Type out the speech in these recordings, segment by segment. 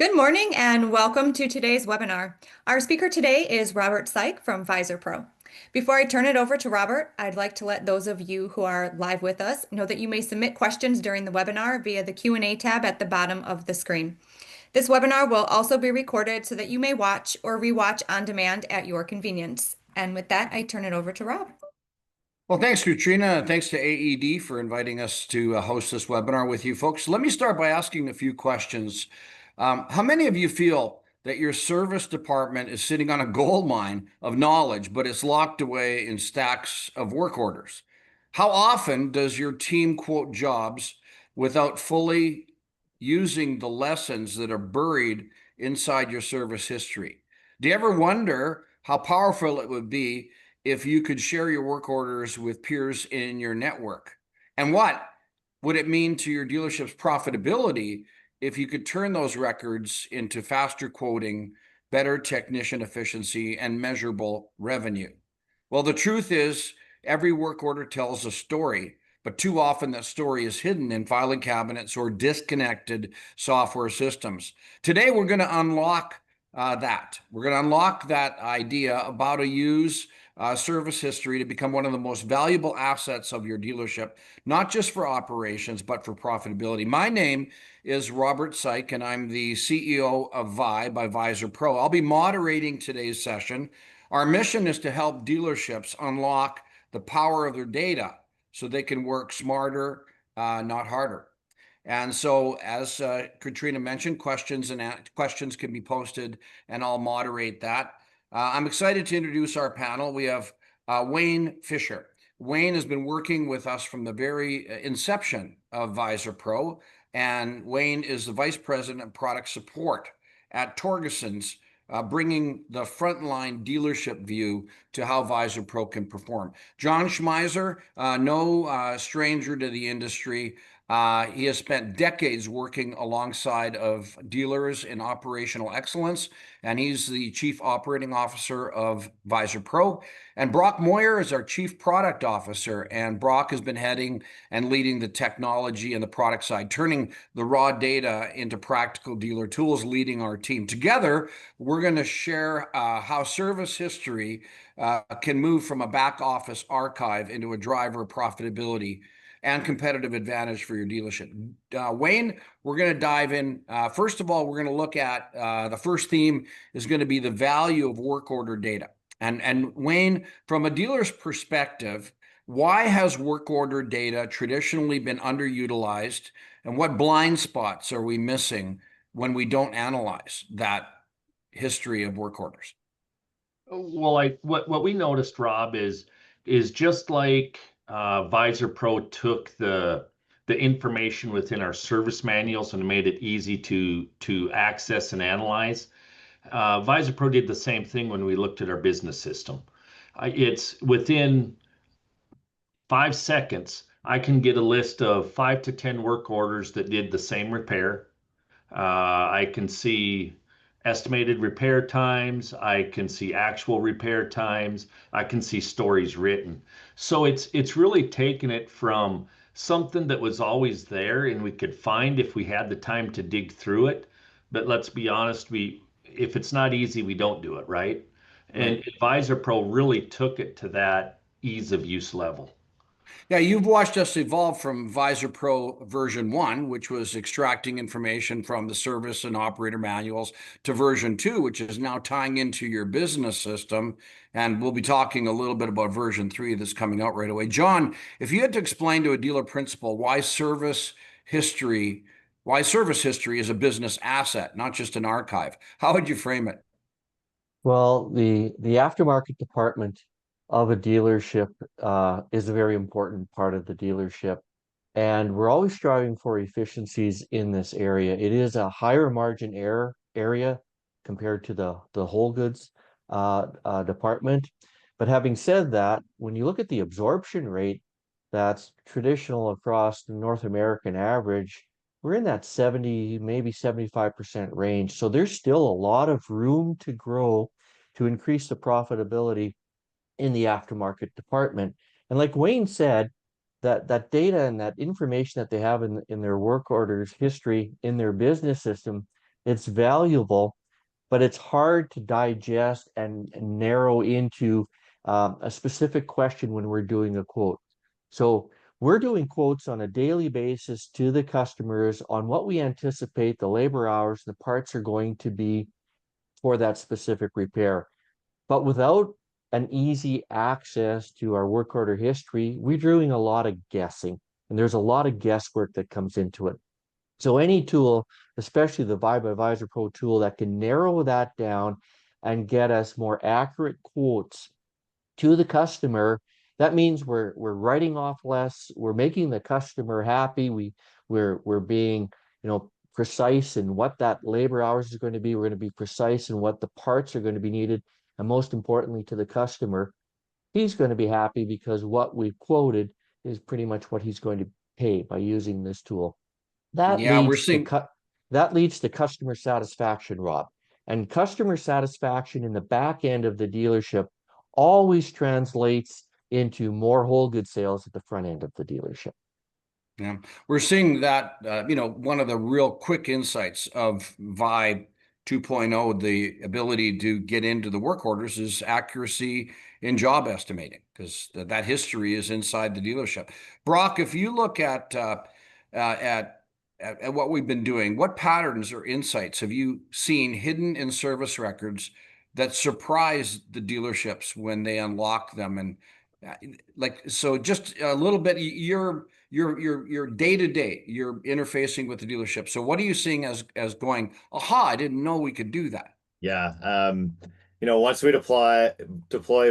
Good morning and welcome to today's webinar. Our speaker today is Robert Syke from Visor Pro. Before I turn it over to Robert, I'd like to let those of you who are live with us know that you may submit questions during the webinar via the Q&A tab at the bottom of the screen. This webinar will also be recorded so that you may watch or rewatch on demand at your convenience. And with that, I turn it over to Rob. Well, thanks, Katrina. Thanks to AED for inviting us to host this webinar with you folks. Let me start by asking a few questions. How many of you feel that your service department is sitting on a gold mine of knowledge, but it's locked away in stacks of work orders? How often does your team quote jobs without fully using the lessons that are buried inside your service history? Do you ever wonder how powerful it would be if you could share your work orders with peers in your network? And what would it mean to your dealership's profitability if you could turn those records into faster quoting, better technician efficiency, and measurable revenue? Well, the truth is, every work order tells a story, but too often that story is hidden in filing cabinets or disconnected software systems. Today, we're going to unlock that. We're going to unlock that idea about to use service history to become one of the most valuable assets of your dealership, not just for operations, but for profitability. My name is Robert Syke, and I'm the CEO of by Visor Pro. I'll be moderating today's session. Our mission is to help dealerships unlock the power of their data so they can work smarter, not harder. And so, as Katrina mentioned, questions can be posted, and I'll moderate that. I'm excited to introduce our panel. We have Wayne Fisher. Wayne has been working with us from the very inception of Visor Pro, and Wayne is the Vice President of Product Support at Torgerson's, bringing the frontline dealership view to how Visor Pro can perform. John Schmeiser, no stranger to the industry. He has spent decades working alongside of dealers in operational excellence, and he's the Chief Operating Officer of Visor Pro. And Brock Moyer is our Chief Product Officer, and Brock has been heading and leading the technology and the product side, turning the raw data into practical dealer tools, leading our team. Together, we're going to share how service history can move from a back office archive into a driver of profitability and competitive advantage for your dealership. Wayne, we're going to dive in. First of all, we're going to look at the first theme is going to be the value of work order data. And Wayne, from a dealer's perspective, why has work order data traditionally been underutilized, and what blind spots are we missing when we don't analyze that history of work orders? Well, what we noticed, Rob, is just like Visor Pro took the information within our service manuals and made it easy to access and analyze. Visor Pro did the same thing when we looked at our business system. It's within 5 seconds, I can get a list of 5 to 10 work orders that did the same repair. I can see estimated repair times. I can see actual repair times. I can see stories written. So it's really taken it from something that was always there and we could find if we had the time to dig through it. But let's be honest, if it's not easy, we don't do it, right? And Visor Pro really took it to that ease of use level. Yeah, you've watched us evolve from Visor Pro version 1, which was extracting information from the service and operator manuals, to version 2, which is now tying into your business system. And we'll be talking a little bit about version 3 that's coming out right away. John, if you had to explain to a dealer principal why service history is a business asset, not just an archive, how would you frame it? Well, the aftermarket department of a dealership is a very important part of the dealership, and we're always striving for efficiencies in this area. It is a higher margin area compared to the whole goods department. But having said that, when you look at the absorption rate that's traditional across the North American average, we're in that 70, maybe 75% range. So there's still a lot of room to grow to increase the profitability in the aftermarket department. And like Wayne said, that data and that information that they have in their work orders history in their business system It's valuable, but it's hard to digest and narrow into a specific question when we're doing a quote. So we're doing quotes on a daily basis to the customers on what we anticipate the labor hours, the parts are going to be for that specific repair. But without an easy access to our work order history, we're doing a lot of guessing, and there's a lot of guesswork that comes into it. So any tool, especially the Vibe Advisor Pro tool that can narrow that down and get us more accurate quotes to the customer, that means we're writing off less, we're making the customer happy, we're being, precise in what that labor hours is going to be. We're going to be precise in what the parts are going to be needed. And most importantly to the customer, he's going to be happy because what we've quoted is pretty much what he's going to pay by using this tool. That Yeah, we're leads to seeing. customer satisfaction, Rob. And customer satisfaction in the back end of the dealership always translates into more whole good sales at the front end of the dealership. Yeah, we're seeing that, one of the real quick insights of Vibe 2.0, the ability to get into the work orders, is accuracy in job estimating, because that history is inside the dealership. Brock, if you look at what we've been doing, what patterns or insights have you seen hidden in service records that surprise the dealerships when they unlock them? And so just a little bit, your day to day, you're interfacing with the dealership. So what are you seeing as going, aha, I didn't know we could do that? Yeah. Once we deploy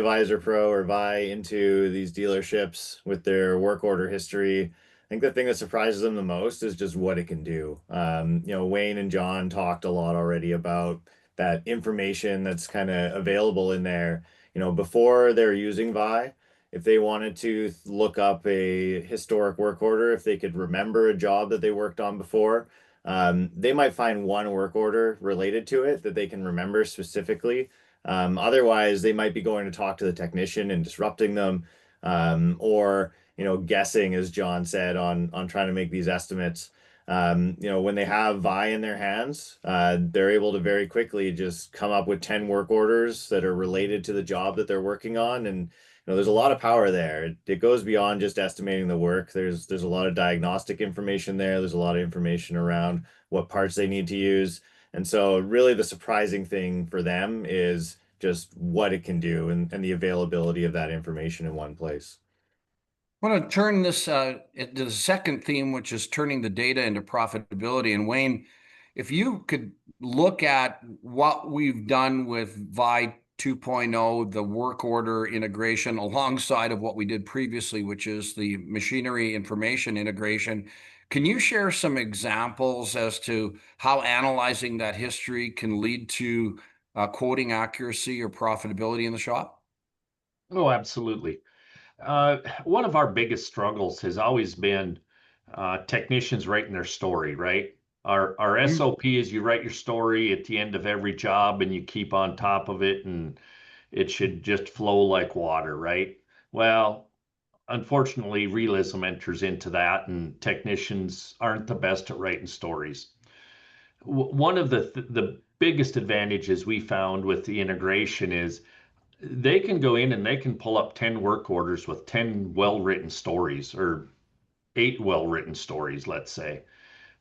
Visor Pro or Vi into these dealerships with their work order history, I think the thing that surprises them the most is just what it can do. Wayne and John talked a lot already about that information that's kind of available in there. Before they're using Vi, if they wanted to look up a historic work order, if they could remember a job that they worked on before, they might find one work order related to it that they can remember specifically. Otherwise, they might be going to talk to the technician and disrupting them, or guessing, as John said, on trying to make these estimates. When they have Vi in their hands, they're able to very quickly just come up with 10 work orders that are related to the job that they're working on. And there's a lot of power there. It goes beyond just estimating the work. There's a lot of diagnostic information there. There's a lot of information around what parts they need to use. And so really the surprising thing for them is just what it can do and the availability of that information in one place. I want to turn this into the second theme, which is turning the data into profitability. And Wayne, if you could look at what we've done with Vi 2.0, the work order integration, alongside of what we did previously, which is the machinery information integration, can you share some examples as to how analyzing that history can lead to quoting accuracy or profitability in the shop? Oh, absolutely. One of our biggest struggles has always been technicians writing their story, right? Our Mhm. SOP is you write your story at the end of every job and you keep on top of it and it should just flow like water, right? Well, unfortunately, realism enters into that and technicians aren't the best at writing stories. One of the biggest advantages we found with the integration is they can go in and they can pull up 10 work orders with 10 well-written stories or 8 well-written stories, let's say.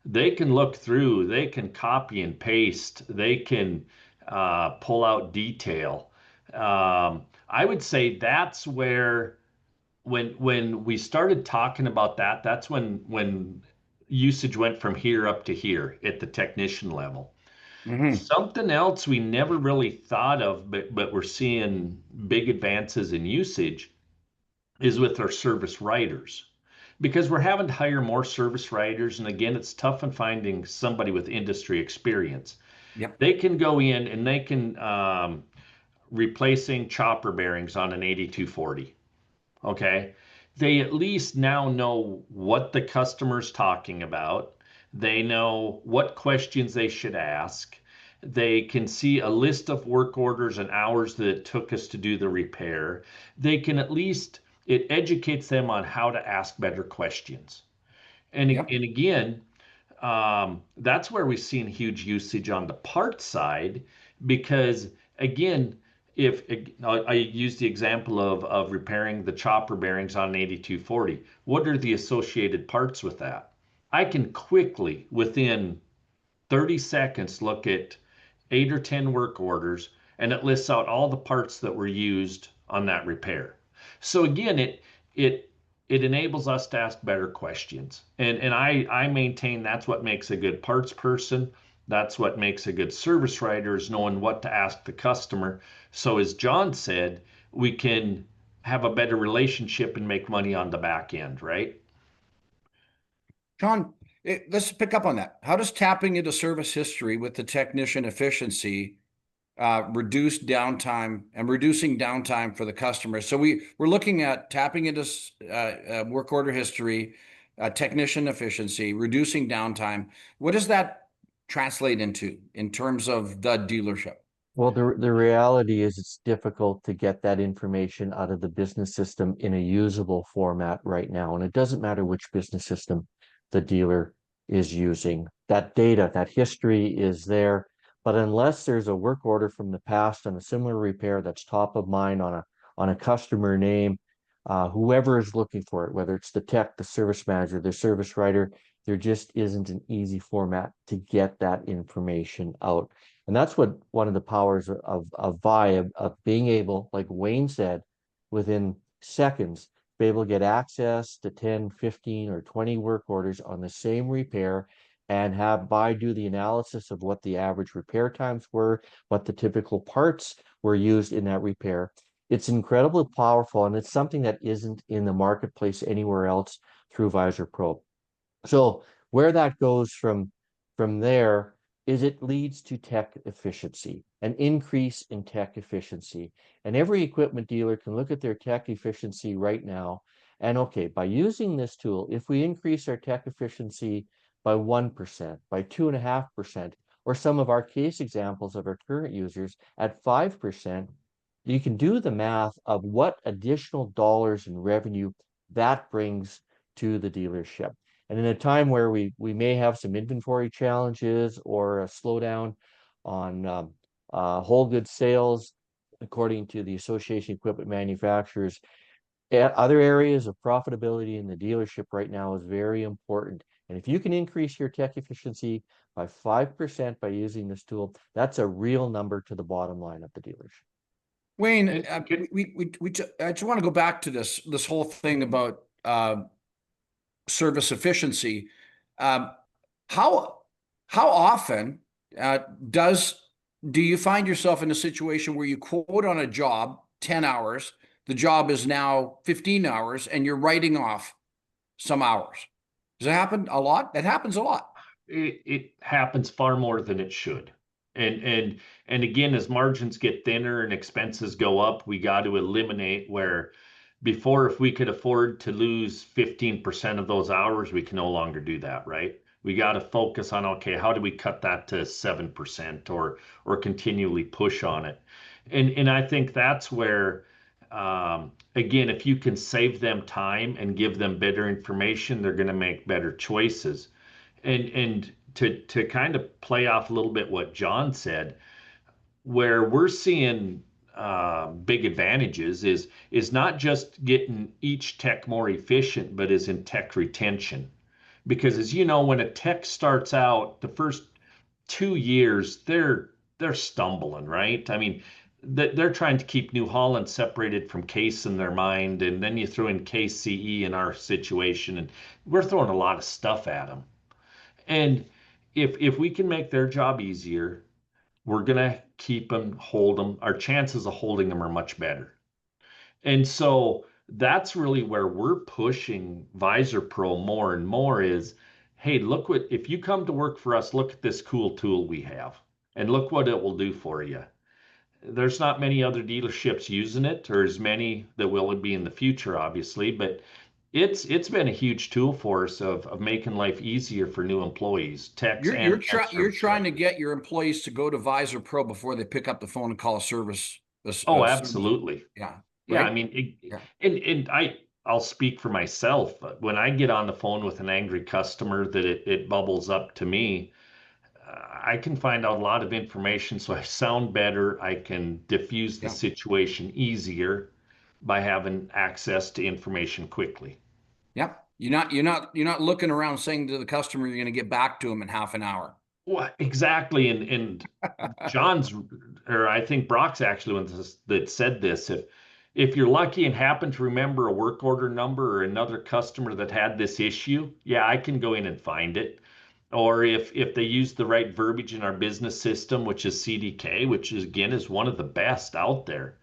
They can look through, they can copy and paste, they can pull out detail. I would say that's where when we started talking about that, that's when usage went from here up to here at the technician level. Mhm. Something else we never really thought of, but we're seeing big advances in usage is with our service writers. Because we're having to hire more service writers, and again, it's tough in finding somebody with industry experience. Yep. They can go in and they can replacing chopper bearings on an 8240. Okay. They at least now know what the customer's talking about. They know what questions they should ask. They can see a list of work orders and hours that it took us to do the repair. They can at least, it educates them on how to ask better questions. And Yep. again, That's where we've seen huge usage on the parts side because, again, if I use the example of repairing the chopper bearings on an 8240, what are the associated parts with that? I can quickly, within 30 seconds, look at 8 or 10 work orders, and it lists out all the parts that were used on that repair. So again, it it enables us to ask better questions. And I maintain that's what makes a good parts person. That's what makes a good service writer, is knowing what to ask the customer. So as John said, we can have a better relationship and make money on the back end, right? Sean, let's pick up on that. How does tapping into service history with the technician efficiency reduce downtime and reducing downtime for the customer? So we're looking at tapping into work order history, technician efficiency, reducing downtime. What does that translate into in terms of the dealership? Well, the reality is it's difficult to get that information out of the business system in a usable format right now. And it doesn't matter which business system the dealer is using. That data, that history is there. But unless there's a work order from the past on a similar repair that's top of mind on a customer name, whoever is looking for it, whether it's the tech, the service manager, the service writer, there just isn't an easy format to get that information out. And that's what one of the powers of VI, of being able, like Wayne said, within seconds, be able to get access to 10, 15, or 20 work orders on the same repair and have VI do the analysis of what the average repair times were, what the typical parts were used in that repair. It's incredibly powerful, and it's something that isn't in the marketplace anywhere else through Visor Pro. So where that goes from there is it leads to tech efficiency, an increase in tech efficiency. And every equipment dealer can look at their tech efficiency right now. And okay, by using this tool, if we increase our tech efficiency by 1%, by 2.5%, or some of our case examples of our current users at 5%, you can do the math of what additional dollars in revenue that brings to the dealership. And in a time where we may have some inventory challenges or a slowdown on whole goods sales, according to the Association of Equipment Manufacturers, other areas of profitability in the dealership right now is very important. And if you can increase your tech efficiency by 5% by using this tool, that's a real number to the bottom line of the dealership. Wayne, I just want to go back to this whole thing about service efficiency. How often do you find yourself in a situation where you quote on a job 10 hours, the job is now 15 hours, and you're writing off some hours? Does it happen a lot? That happens a lot. It happens far more than it should. And again, as margins get thinner and expenses go up, we got to eliminate where before, if we could afford to lose 15% of those hours, we can no longer do that, right? We got to focus on, okay, how do we cut that to 7% or continually push on it? And I think that's where again, if you can save them time and give them better information, they're going to make better choices. And to kind of play off a little bit what John said, where we're seeing big advantages is not just getting each tech more efficient, but is in tech retention. Because as you know, when a tech starts out, the first 2 years, they're stumbling, right? I mean, they're trying to keep New Holland separated from Case in their mind, and then you throw in Case CE in our situation, and we're throwing a lot of stuff at them. And if we can make their job easier, we're gonna keep them, hold them. Our chances of holding them are much better. And so that's really where we're pushing Visor Pro more and more is, hey, look what, if you come to work for us, look at this cool tool we have and look what it will do for you. There's not many other dealerships using it, or as many that will be in the future, obviously, but it's been a huge tool for us of making life easier for new employees, techs You're service trying to writers. get your employees to go to Visor Pro before they pick up the phone and call a service. Oh, Service. absolutely. Yeah. Yeah, I Right. mean, Yeah. and I'll speak for myself. When I get on the phone with an angry customer that it bubbles up to me, I can find out a lot of information so I sound better. I can diffuse the Yeah. situation easier by having access to information quickly. Yep. You're not looking around saying to the customer you're going to get back to them in half an hour. Well, exactly. And John's, or I think Brock's actually one that said this. If you're lucky and happen to remember a work order number or another customer that had this issue, yeah, I can go in and find it. Or if they use the right verbiage in our business system, which is CDK, which is again is one of the best out there.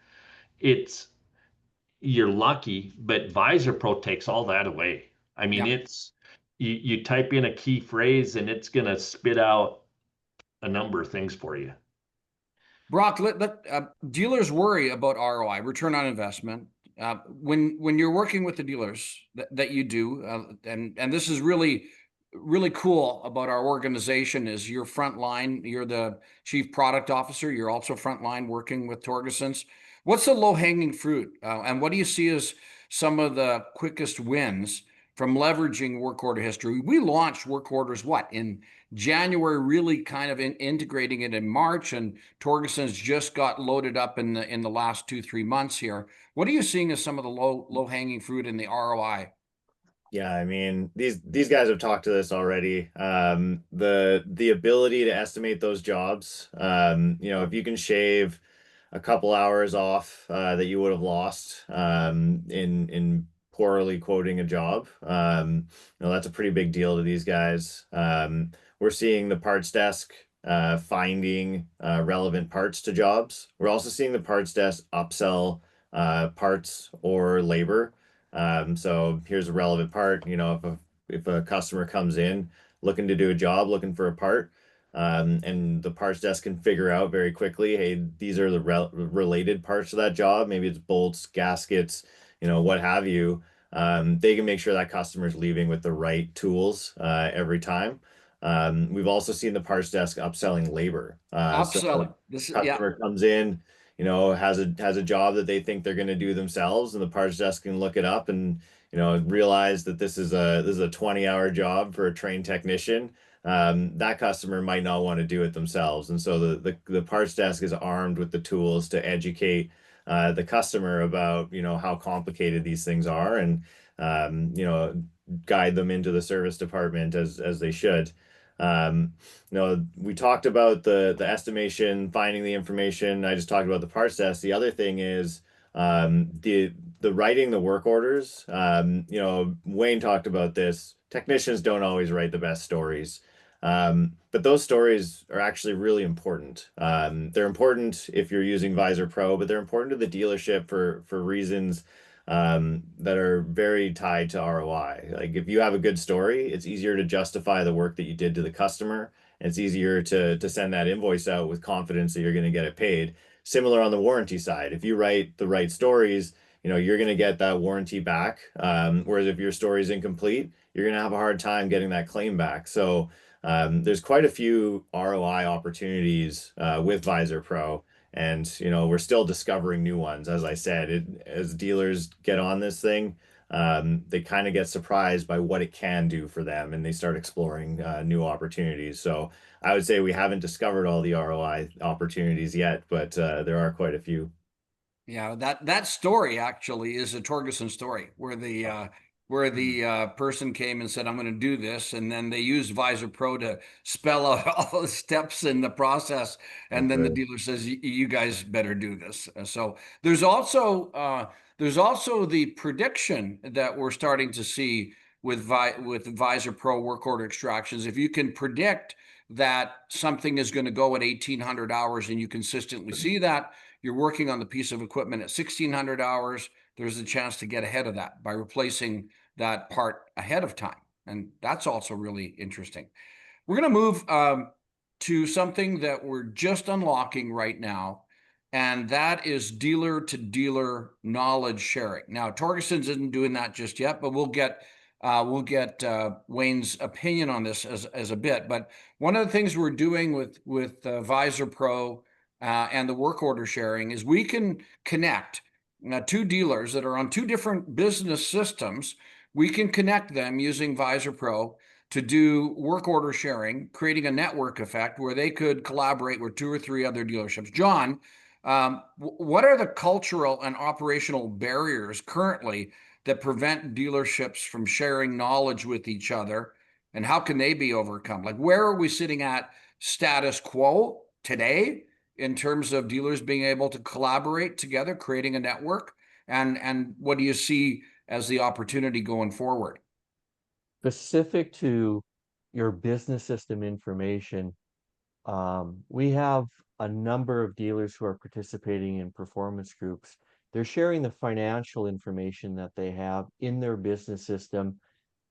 It's You're lucky, but Visor Pro takes all that away. I mean, Yeah. you type in a key phrase and it's gonna spit out a number of things for you. Brock, dealers worry about ROI, return on investment. When you're working with the dealers that you do, and this is really cool about our organization is you're frontline. You're the chief product officer. You're also frontline working with Torgeson's. What's the low hanging fruit, and what do you see as some of the quickest wins from leveraging work order history? We launched work orders in January, really kind of integrating it in March, and Torgeson's just got loaded up in the last 2-3 months here. What are you seeing as some of the low hanging fruit in the ROI? Yeah, I mean, these guys have talked to this already. The ability to estimate those jobs, if you can shave a couple hours off that you would have lost in poorly quoting a job, that's a pretty big deal to these guys. We're seeing the parts desk finding relevant parts to jobs. We're also seeing the parts desk upsell parts or labor. So here's a relevant part. If a customer comes in looking to do a job, looking for a part, and the parts desk can figure out very quickly, hey, these are the related parts to that job. Maybe it's bolts, gaskets, what have you. They can make sure that customer's leaving with the right tools every time. We've also seen the parts desk upselling labor. Upselling. Customer comes in, has a job that they think they're going to do themselves, and the parts desk can look it up and realize that this is a 20-hour job for a trained technician. That customer might not want to do it themselves, and so the parts desk is armed with the tools to educate the customer about how complicated these things are, and guide them into the service department as they should. We talked about the estimation, finding the information. I just talked about the parts desk. The other thing is the writing the work orders. Wayne talked about this. Technicians don't always write the best stories. But those stories are actually really important. They're important if you're using Visor Pro, but they're important to the dealership for reasons that are very tied to ROI. Like if you have a good story, it's easier to justify the work that you did to the customer, and it's easier to send that invoice out with confidence that you're going to get it paid. Similar on the warranty side. If you write the right stories, you're going to get that warranty back. Whereas if your story is incomplete, you're going to have a hard time getting that claim back. So there's quite a few ROI opportunities with Visor Pro. And we're still discovering new ones. As I said, as dealers get on this thing, they kind of get surprised by what it can do for them, and they start exploring new opportunities. So I would say we haven't discovered all the ROI opportunities yet, but there are quite a few. Yeah, that story actually is a Torgeson story where the person came and said, "I'm going to do this," and then they used Visor Pro to spell out all the steps in the process, and then the dealer says, "You guys better do this." So there's also the prediction that we're starting to see with Visor Pro work order extractions. If you can predict that something is going to go at 1,800 hours and you consistently see that, you're working on the piece of equipment at 1,600 hours, there's a chance to get ahead of that by replacing that part ahead of time. And that's also really interesting. We're going to move to something that we're just unlocking right now, and that is dealer to dealer knowledge sharing. Now, Torgeson's isn't doing that just yet, but we'll get Wayne's opinion on this as a bit. But one of the things we're doing with Visor Pro and the work order sharing is we can connect two dealers that are on two different business systems, we can connect them using Visor Pro to do work order sharing, creating a network effect where they could collaborate with two or three other dealerships. John, what are the cultural and operational barriers currently that prevent dealerships from sharing knowledge with each other, and how can they be overcome? Like, where are we sitting at status quo today in terms of dealers being able to collaborate together, creating a network, and what do you see as the opportunity going forward? Specific to your business system information, we have a number of dealers who are participating in performance groups. They're sharing the financial information that they have in their business system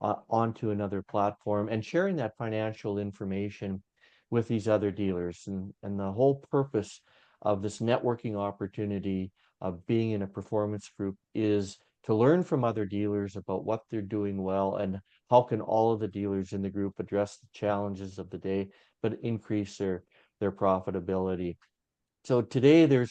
onto another platform and sharing that financial information with these other dealers. And the whole purpose of this networking opportunity of being in a performance group is to learn from other dealers about what they're doing well and how can all of the dealers in the group address the challenges of the day, but increase their profitability. So today there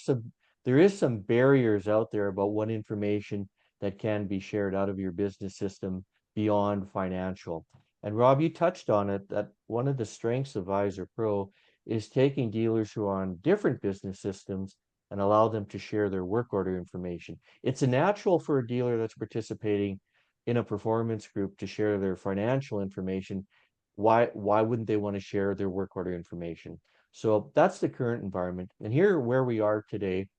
is some barriers out there about what information that can be shared out of your business system beyond financial. And Rob, you touched on it, that one of the strengths of Visor Pro is taking dealers who are on different business systems and allow them to share their work order information. It's a natural for a dealer that's participating in a performance group to share their financial information. Why wouldn't they want to share their work order information? So that's the current environment. And here where we are today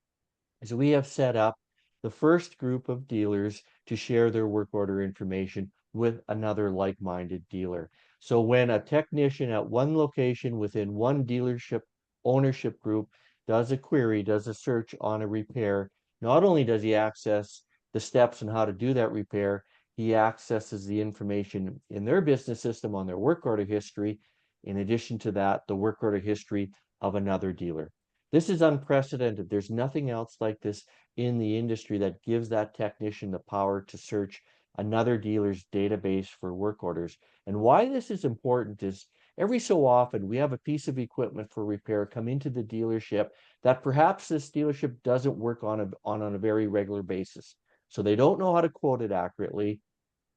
is we have set up the first group of dealers to share their work order information with another like-minded dealer. So when a technician at one location within one dealership ownership group does a query, does a search on a repair, not only does he access the steps and how to do that repair, he accesses the information in their business system on their work order history. In addition to that, the work order history of another dealer. This is unprecedented. There's nothing else like this in the industry that gives that technician the power to search another dealer's database for work orders. And why this is important is every so often we have a piece of equipment for repair come into the dealership that perhaps this dealership doesn't work on a very regular basis. So they don't know how to quote it accurately.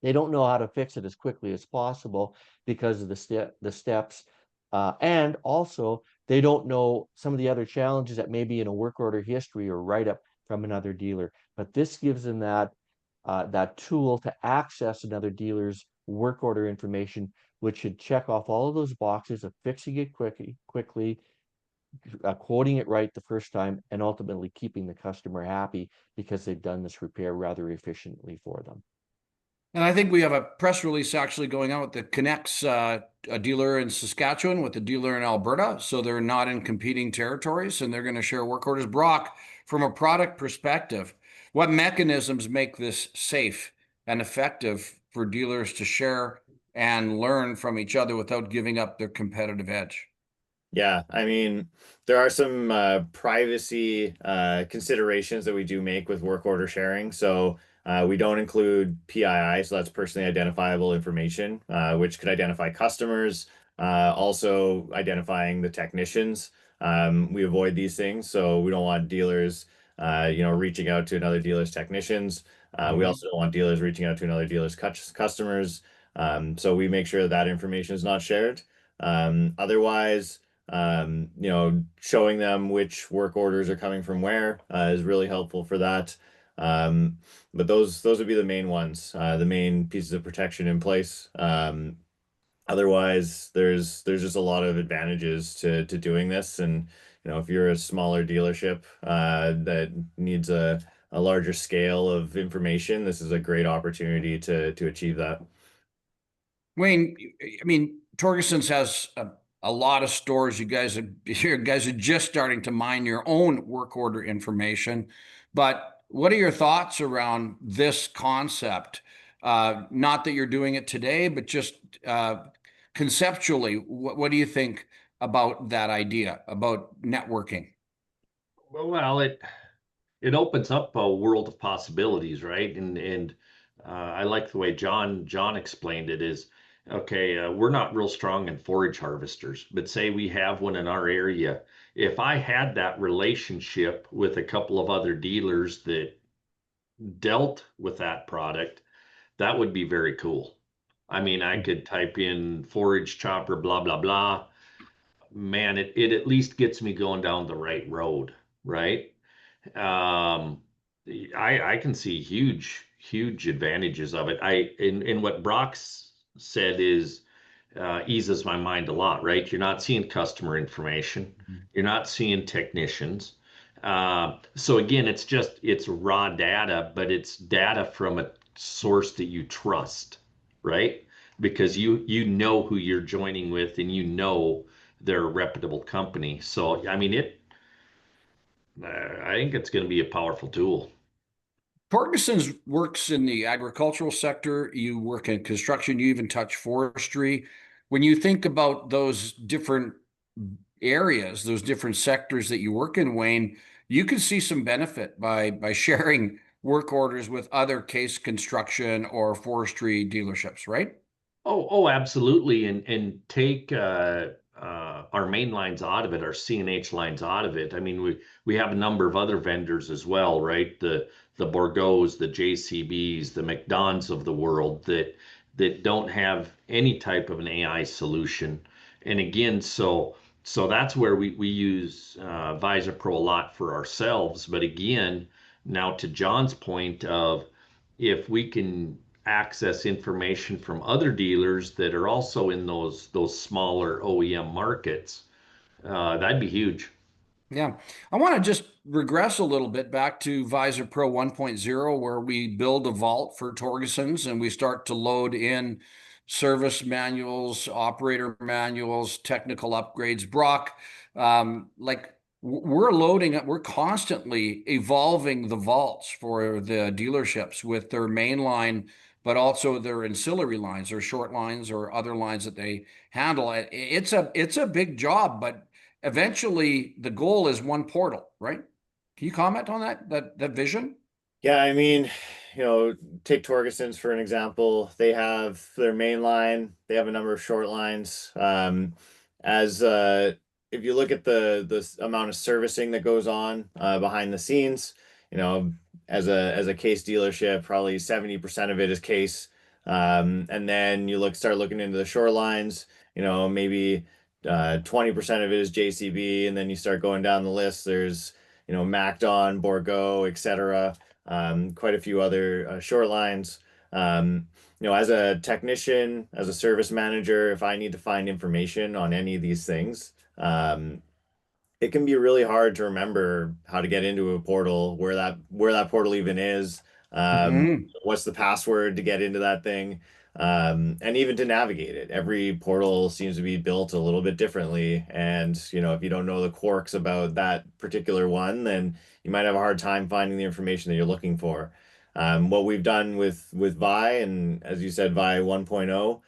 They don't know how to fix it as quickly as possible because of the steps. And also, they don't know some of the other challenges that may be in a work order history or write-up from another dealer. But this gives them that tool to access another dealer's work order information, which should check off all of those boxes of fixing it quickly, quoting it right the first time, and ultimately keeping the customer happy because they've done this repair rather efficiently for them. And I think we have a press release actually going out that connects a dealer in Saskatchewan with a dealer in Alberta. So they're not in competing territories and they're going to share work orders. Brock, from a product perspective, what mechanisms make this safe and effective for dealers to share and learn from each other without giving up their competitive edge? Yeah, I mean, there are some privacy considerations that we do make with work order sharing. So we don't include PII, so that's personally identifiable information, which could identify customers, also identifying the technicians. We avoid these things, so we don't want dealers, reaching out to another dealer's technicians. We also don't want dealers reaching out to another dealer's customers. So we make sure that information is not shared. Otherwise, showing them which work orders are coming from where is really helpful for that. But those would be the main ones, the main pieces of protection in place. Otherwise, there's just a lot of advantages to doing this. And if you're a smaller dealership that needs a larger scale of information, this is a great opportunity to achieve that. Wayne, I mean, Torgerson's has a lot of stores. You guys are just starting to mine your own work order information. But what are your thoughts around this concept? Not that you're doing it today, but just conceptually, what do you think about that idea about networking? Well, it opens up a world of possibilities, right? And I like the way John explained it is, okay, we're not real strong in forage harvesters, but say we have one in our area. If I had that relationship with a couple of other dealers that dealt with that product, that would be very cool. I mean, I could type in forage chopper, blah, blah, blah. Man, it at least gets me going down the right road, right? Um, I can see huge advantages of it. In what Brock's said is eases my mind a lot, right? You're not seeing customer information, you're not seeing technicians. So again, it's raw data, but it's data from a source that you trust, right? Because you know who you're joining with, and you know they're a reputable company. So I mean, I think it's going to be a powerful tool. Torgeson's works in the agricultural sector. You work in construction. You even touch forestry. When you think about those different areas, those different sectors that you work in, Wayne, you can see some benefit by sharing work orders with other case construction or forestry dealerships, right? Oh, absolutely. And take our main lines out of it, our CNH lines out of it. I mean, we have a number of other vendors as well, right? The Borgos, the JCBs, the McDons of the world that don't have any type of an AI solution. And again, so that's where we use Visor Pro a lot for ourselves. But again, now to John's point of if we can access information from other dealers that are also in those smaller OEM markets, that'd be huge. Yeah. I want to just regress a little bit back to Visor Pro 1.0, where we build a vault for Torgeson's and we start to load in service manuals, operator manuals, technical upgrades. Brock, we're loading up, we're constantly evolving the vaults for the dealerships with their main line, but also their ancillary lines or short lines or other lines that they handle. It's a big job, but eventually the goal is one portal, right? Can you comment on that vision? Yeah, I mean, take Torgeson's for an example. They have their main line, they have a number of short lines. As If you look at the amount of servicing that goes on behind the scenes, you know, as a case dealership, probably 70% of it is case. And then start looking into the short lines, maybe 20% of it is JCB, and then you start going down the list. There's MacDon, Borgo, etc. Quite a few other short lines. As a technician, as a service manager, if I need to find information on any of these things, it can be really hard to remember how to get into a portal, where that portal even is, Mhm. what's the password to get into that thing, and even to navigate it. Every portal seems to be built a little bit differently, and if you don't know the quirks about that particular one, then you might have a hard time finding the information that you're looking for. What we've done with Vi, and as you said, Vi 1.0,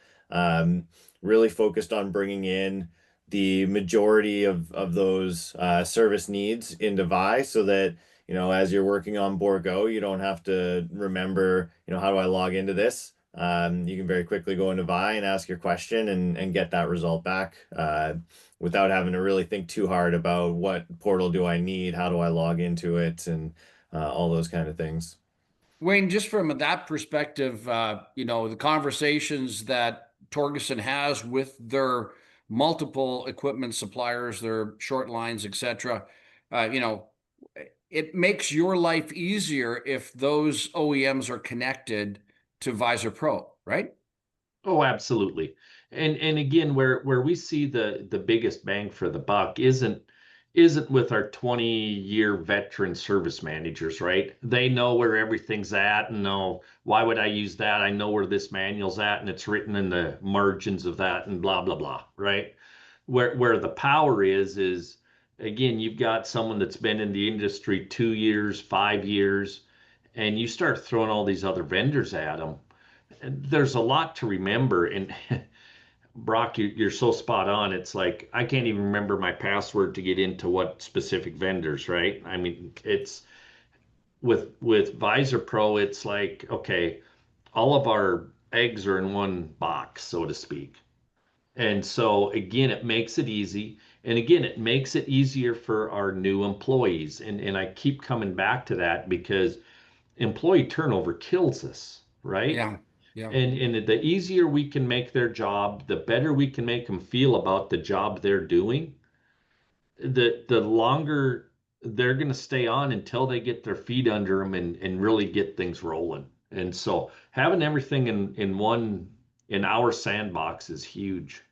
really focused on bringing in the majority of those service needs into Vi, so that as you're working on Borgo, you don't have to remember, how do I log into this. You can very quickly go into Vi and ask your question and get that result back without having to really think too hard about what portal do I need, how do I log into it, and all those kind of things. Wayne, just from that perspective, the conversations that Torgerson has with their multiple equipment suppliers, their short lines, etc., uh, you know, it makes your life easier if those OEMs are connected to Visor Pro, right? Oh, absolutely. And again, where we see the biggest bang for the buck isn't with our 20-year veteran service managers, right? They know where everything's at and know why would I use that? I know where this manual's at and it's written in the margins of that and blah blah blah, right? Where the power is again, you've got someone that's been in the industry 2 years, 5 years, and you start throwing all these other vendors at them. There's a lot to remember. And Brock, you're so spot on. It's like I can't even remember my password to get into what specific vendors, right? I mean, it's with Visor Pro, it's like, okay, all of our eggs are in one box, so to speak. And so again, it makes it easy. And again, it makes it easier for our new employees. And I keep coming back to that because employee turnover kills us, right? Yeah. Yeah. And the easier we can make their job, the better we can make them feel about the job they're doing, the longer they're going to stay on until they get their feet under them and really get things rolling. And so having everything in our sandbox is huge.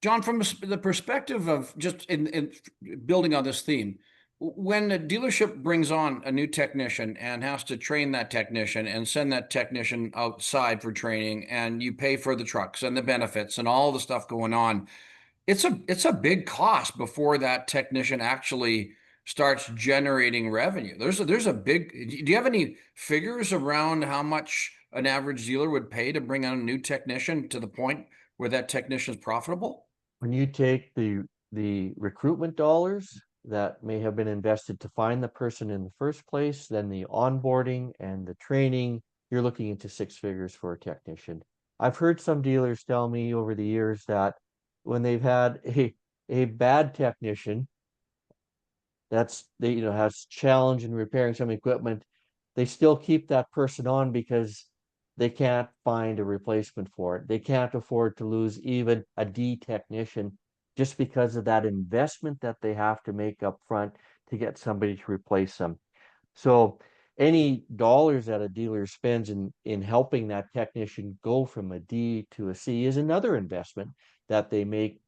John, from the perspective of just in building on this theme, when a dealership brings on a new technician and has to train that technician and send that technician outside for training, and you pay for the trucks and the benefits and all the stuff going on, it's a big cost before that technician actually starts generating revenue. There's a big. Do you have any figures around how much an average dealer would pay to bring on a new technician to the point where that technician is profitable? When you take the recruitment dollars that may have been invested to find the person in the first place, then the onboarding and the training, you're looking into six figures for a technician. I've heard some dealers tell me over the years that when they've had a bad technician that's they has challenge in repairing some equipment, they still keep that person on because they can't find a replacement for it. They can't afford to lose even a D technician just because of that investment that they have to make up front to get somebody to replace them. So any dollars that a dealer spends in helping that technician go from a D to a C is another investment that they make,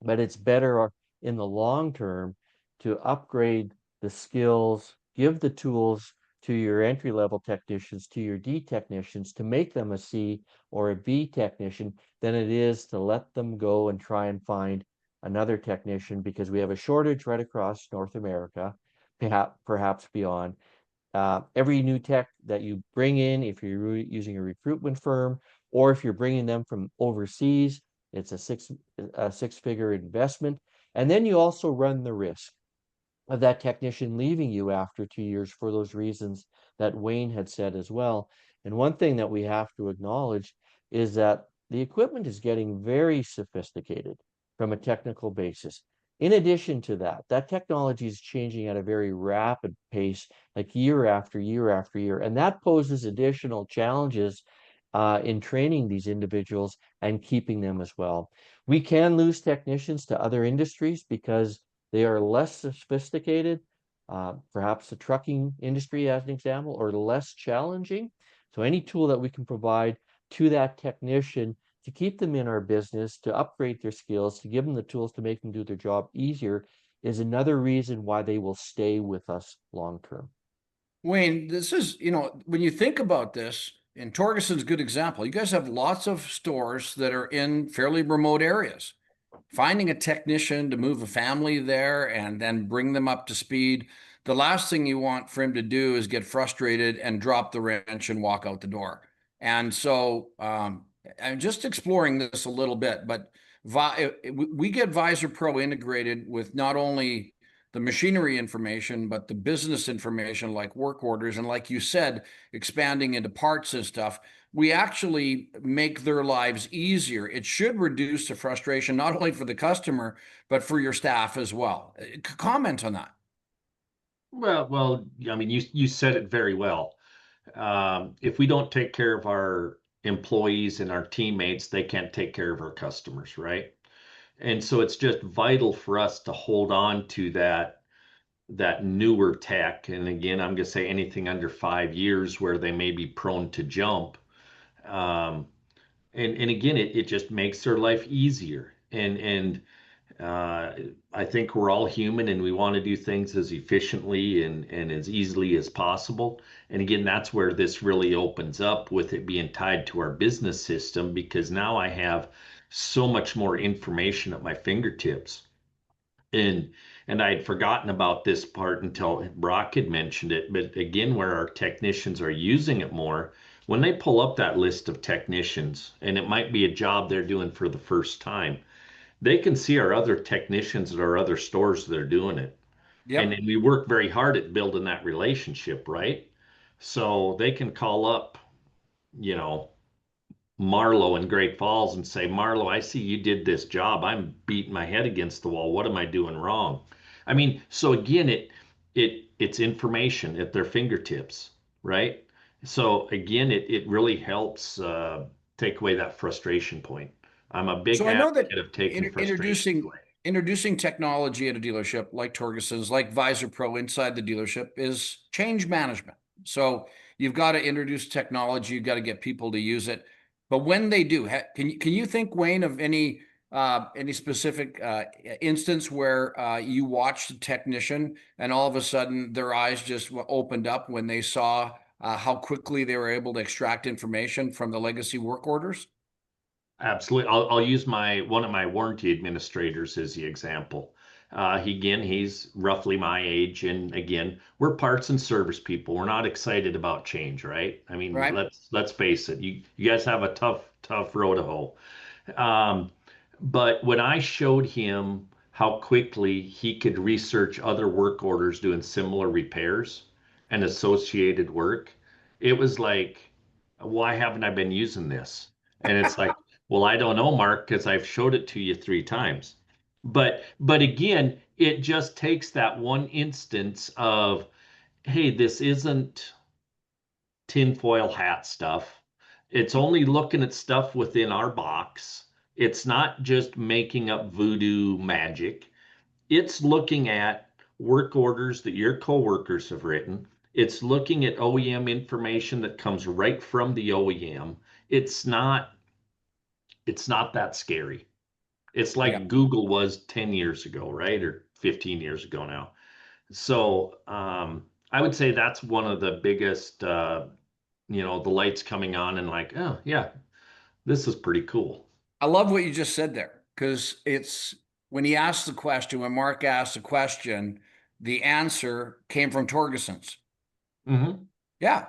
but it's better in the long term to upgrade the skills, give the tools to your entry level technicians, to your D technicians to make them a C or a B technician than it is to let them go and try and find another technician, because we have a shortage right across North America, perhaps beyond. Every new tech that you bring in, if you're using a recruitment firm or if you're bringing them from overseas, it's a six-figure investment. And then you also run the risk of that technician leaving you after 2 years for those reasons that Wayne had said as well. And one thing that we have to acknowledge is that the equipment is getting very sophisticated from a technical basis. In addition to that, that technology is changing at a very rapid pace, like year after year after year. And that poses additional challenges in training these individuals and keeping them as well. We can lose technicians to other industries because they are less sophisticated, perhaps the trucking industry as an example, or less challenging. So any tool that we can provide to that technician to keep them in our business, to upgrade their skills, to give them the tools to make them do their job easier is another reason why they will stay with us long term. Wayne, this is, when you think about this, and Torgerson's a good example, you guys have lots of stores that are in fairly remote areas. Finding a technician to move a family there and then bring them up to speed, the last thing you want for him to do is get frustrated and drop the wrench and walk out the door. And so I'm just exploring this a little bit, but we get Visor Pro integrated with not only the machinery information, but the business information like work orders. And like you said, expanding into parts and stuff, we actually make their lives easier. It should reduce the frustration, not only for the customer, but for your staff as well. Comment on that. Well, I mean, you said it very well. If we don't take care of our employees and our teammates, they can't take care of our customers, right? And so it's just vital for us to hold on to that newer tech. And again, I'm going to say anything under 5 years where they may be prone to jump. Um, and again, it just makes their life easier. And uh, I think we're all human and we want to do things as efficiently and as easily as possible. And again, that's where this really opens up with it being tied to our business system, because now I have so much more information at my fingertips. And and I had forgotten about this part until Brock had mentioned it. But again, where our technicians are using it more, when they pull up that list of technicians, and it might be a job they're doing for the first time, they can see our other technicians at our other stores that are doing it. And Yep. we work very hard at building that relationship, right? So they can call up, you know, Marlo in Great Falls and say, Marlo, I see you did this job. I'm beating my head against the wall. What am I doing wrong? I mean, so again, it's information at their fingertips. right? So again, it really helps take away that frustration point. I'm a big So I know that advocate of taking frustrations away. introducing technology at a dealership like Torgerson's, like Visor Pro inside the dealership is change management. So you've got to introduce technology, you've got to get people to use it. But when they do, can you think, Wayne, of any specific instance where you watched a technician and all of a sudden their eyes just opened up when they saw how quickly they were able to extract information from the legacy work orders? Absolutely. I'll use one of my warranty administrators as the example. He's roughly my age, and again, we're parts and service people. We're not excited about change, right? I mean, Right? let's face it. You guys have a tough road to hoe. Um, but when I showed him how quickly he could research other work orders doing similar repairs and associated work, it was like, why haven't I been using this? And it's like, well, I don't know, Mark, because I've showed it to you 3 times. But again, it just takes that one instance of, hey, this isn't tinfoil hat stuff. It's only looking at stuff within our box. It's not just making up voodoo magic. It's looking at work orders that your coworkers have written. It's looking at OEM information that comes right from the OEM. It's not it's not that scary. It's Yeah. like Google was 10 years ago, right? Or 15 years ago now. So I would say that's one of the biggest, the lights coming on and like, oh, yeah, this is pretty cool. I love what you just said there because when he asked the question, when Mark asked the question, the answer came from Torgeson's. Hmm. Yeah,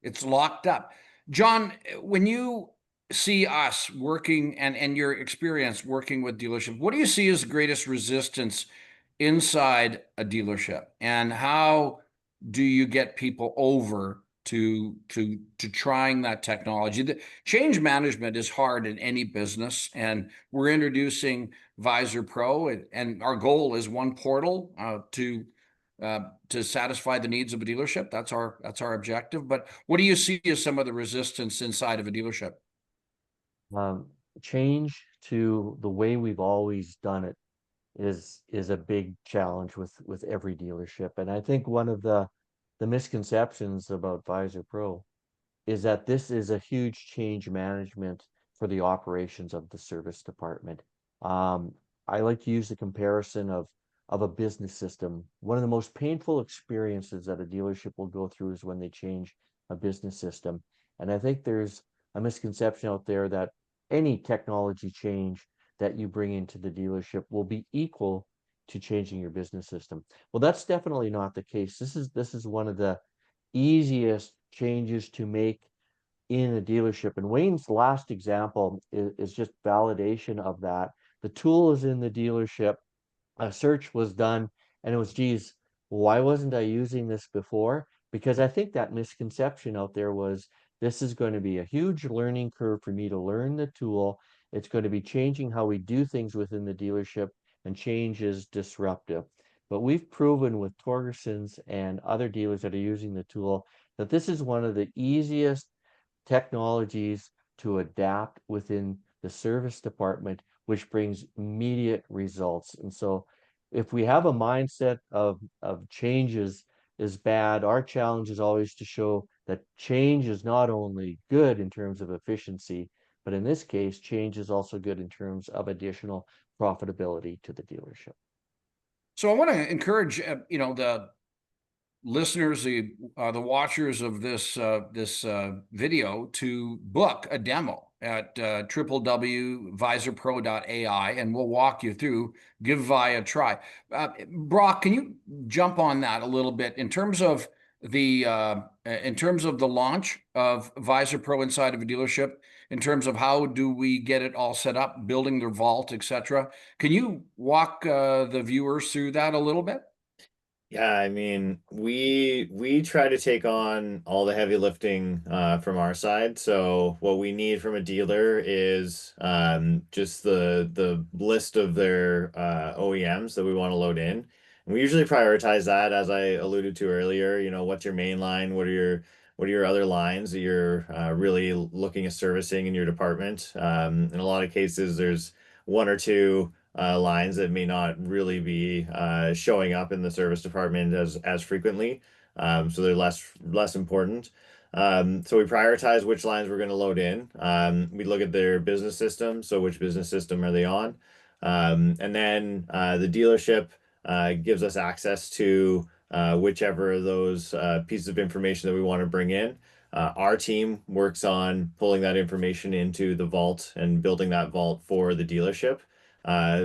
it's locked up. John, when you see us working and your experience working with dealerships, what do you see as the greatest resistance inside a dealership? And how do you get people over to trying that technology? The change management is hard in any business, and we're introducing Visor Pro, and our goal is one portal to satisfy the needs of a dealership. That's our objective. But what do you see as some of the resistance inside of a dealership? Um, Change to the way we've always done it is a big challenge with every dealership. And I think one of the misconceptions about Visor Pro is that this is a huge change management for the operations of the service department. Um, I like to use the comparison of a business system. One of the most painful experiences that a dealership will go through is when they change a business system. And I think there's a misconception out there that any technology change that you bring into the dealership will be equal to changing your business system. Well, that's definitely not the case. This is one of the easiest changes to make in a dealership. And Wayne's last example is just validation of that. The tool is in the dealership. A search was done, and it was, geez, why wasn't I using this before? Because I think that misconception out there was this is going to be a huge learning curve for me to learn the tool. It's going to be changing how we do things within the dealership, and change is disruptive. But we've proven with Torgerson's and other dealers that are using the tool that this is one of the easiest technologies to adapt within the service department, which brings immediate results. And so if we have a mindset of changes is bad, our challenge is always to show that change is not only good in terms of efficiency, but in this case, change is also good in terms of additional profitability to the dealership. So I want to encourage the listeners, the watchers of this video to book a demo at www.visorpro.ai, and we'll walk you through. Give Vi a try. Brock, can you jump on that a little bit in terms of the launch of Visor Pro inside of a dealership? In terms of how do we get it all set up, building their vault, etc. Can you walk the viewers through that a little bit? Yeah, I mean, we try to take on all the heavy lifting from our side. So what we need from a dealer is just the list of their OEMs that we want to load in. And we usually prioritize that, as I alluded to earlier. What's your main line? What are your what are your other lines that you're really looking at servicing in your department. In a lot of cases, there's one or two lines that may not really be showing up in the service department as frequently, so they're less important. So we prioritize which lines we're going to load in. We look at their business system, so which business system are they on, and then the dealership gives us access to whichever of those pieces of information that we want to bring in. Our team works on pulling that information into the vault and building that vault for the dealership.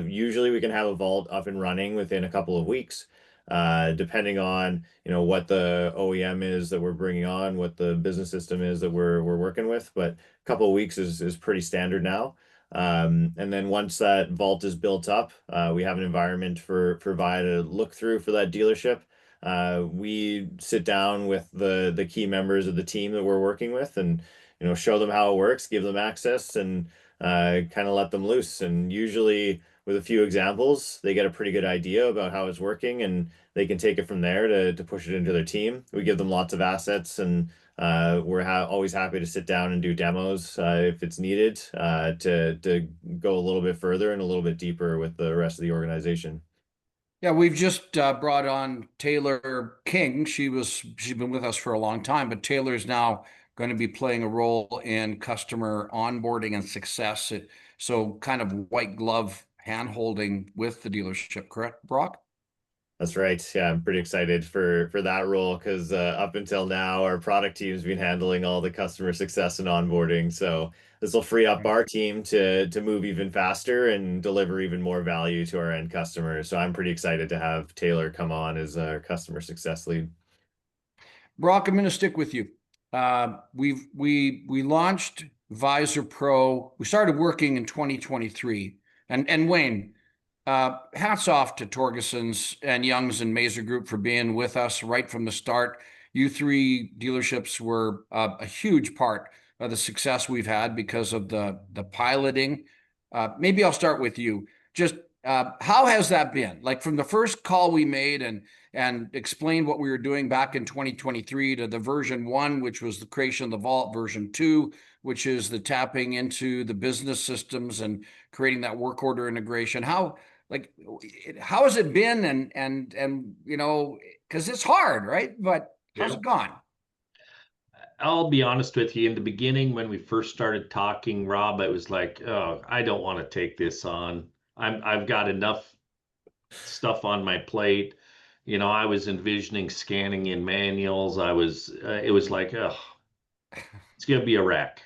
Usually we can have a vault up and running within a couple of weeks, depending on, what the OEM is that we're bringing on, what the business system is that we're working with. But a couple of weeks is pretty standard now. And then once that vault is built up, we have an environment for Vi to look through for that dealership. We sit down with the key members of the team that we're working with, and show them how it works, give them access, and kind of let them loose. And usually with a few examples, they get a pretty good idea about how it's working, and they can take it from there to push it into their team. We give them lots of assets, and we're always happy to sit down and do demos if it's needed, to go a little bit further and a little bit deeper with the rest of the organization. Yeah, we've just brought on Taylor King. She's been with us for a long time, but Taylor's now going to be playing a role in customer onboarding and success. So kind of white glove hand holding with the dealership, correct, Brock? That's right. Yeah, I'm pretty excited for that role because up until now, our product team's been handling all the customer success and onboarding. So this will free up our team to move even faster and deliver even more value to our end customers. So I'm pretty excited to have Taylor come on as our customer success lead. Brock, I'm going to stick with you. We launched Visor Pro. We started working in 2023, and Wayne, hats off to Torgeson's and Young's and Mazer Group for being with us right from the start. You three dealerships were a huge part of the success we've had because of the piloting. Maybe I'll start with you. Just how has that been? Like from the first call we made and explained what we were doing back in 2023 to the version 1, which was the creation of the vault, version 2, which is the tapping into the business systems and creating that work order integration. How has it been? And because it's hard, right? But how's it gone? I'll be honest with you. In the beginning, when we first started talking, Rob, I was like, "Oh, I don't want to take this on. I've got enough stuff on my plate." I was envisioning scanning in manuals. It was like, oh, it's gonna be a wreck.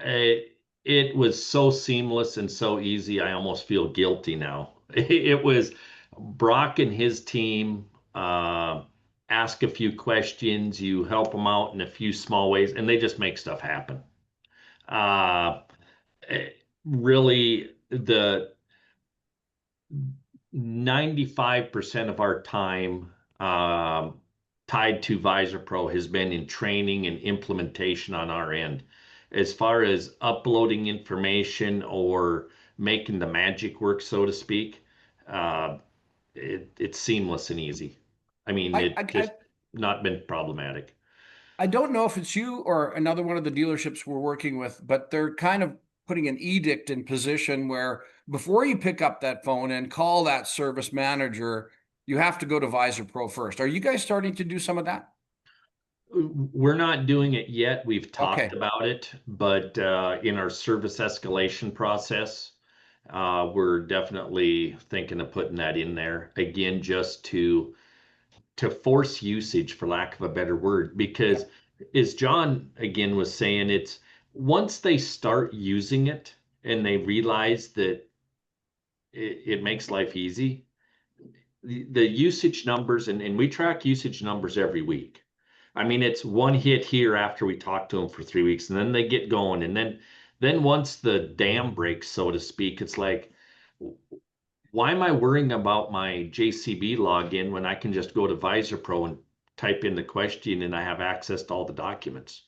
It was so seamless and so easy. I almost feel guilty now. It was Brock and his team. Ask a few questions, you help them out in a few small ways, and they just make stuff happen. Uh, Really, the 95% of our time tied to Visor Pro has been in training and implementation on our end. As far as uploading information or making the magic work, so to speak, it's seamless and easy. I mean, it just not been problematic. I don't know if it's you or another one of the dealerships we're working with, but they're kind of putting an edict in position where before you pick up that phone and call that service manager, you have to go to Visor Pro first. Are you guys starting to do some of that? We're not doing it yet. We've talked Okay. about it, but in our service escalation process, we're definitely thinking of putting that in there again, just to force usage, for lack of a better word, because as John again was saying, it's once they start using it and they realize that it makes life easy, the usage numbers, and we track usage numbers every week. I mean, it's one hit here after we talk to them for 3 weeks, and then they get going. And then once the dam breaks, so to speak, it's like, why am I worrying about my JCB login when I can just go to Visor Pro and type in the question and I have access to all the documents?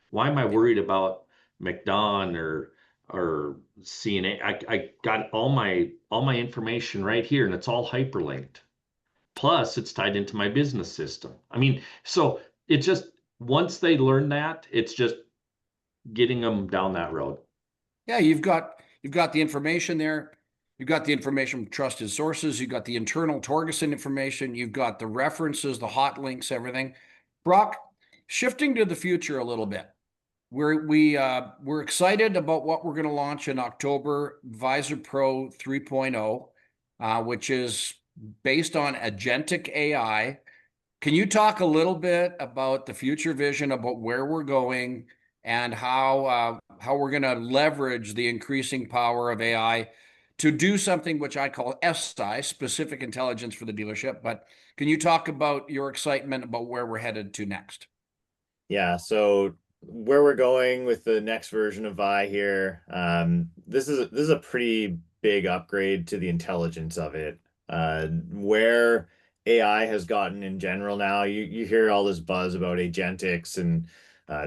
Why am I worried about McDon or CNA? I got all my information right here, and it's all hyperlinked. Plus, it's tied into my business system. I mean, so it just once they learn that, it's just getting them down that road. Yeah, you've got the information there. You've got the information from trusted sources. You've got the internal Torgerson information. You've got the references, the hot links, everything. Brock, shifting to the future a little bit. We're excited about what we're going to launch in October, Visor Pro 3.0, which is based on agentic AI. Can you talk a little bit about the future vision about where we're going and how we're going to leverage the increasing power of AI to do something which I call SI, specific intelligence for the dealership? But can you talk about your excitement about where we're headed to next? Yeah, so where we're going with the next version of Vi here, this is a pretty big upgrade to the intelligence of it. Where AI has gotten in general now, you hear all this buzz about agentics and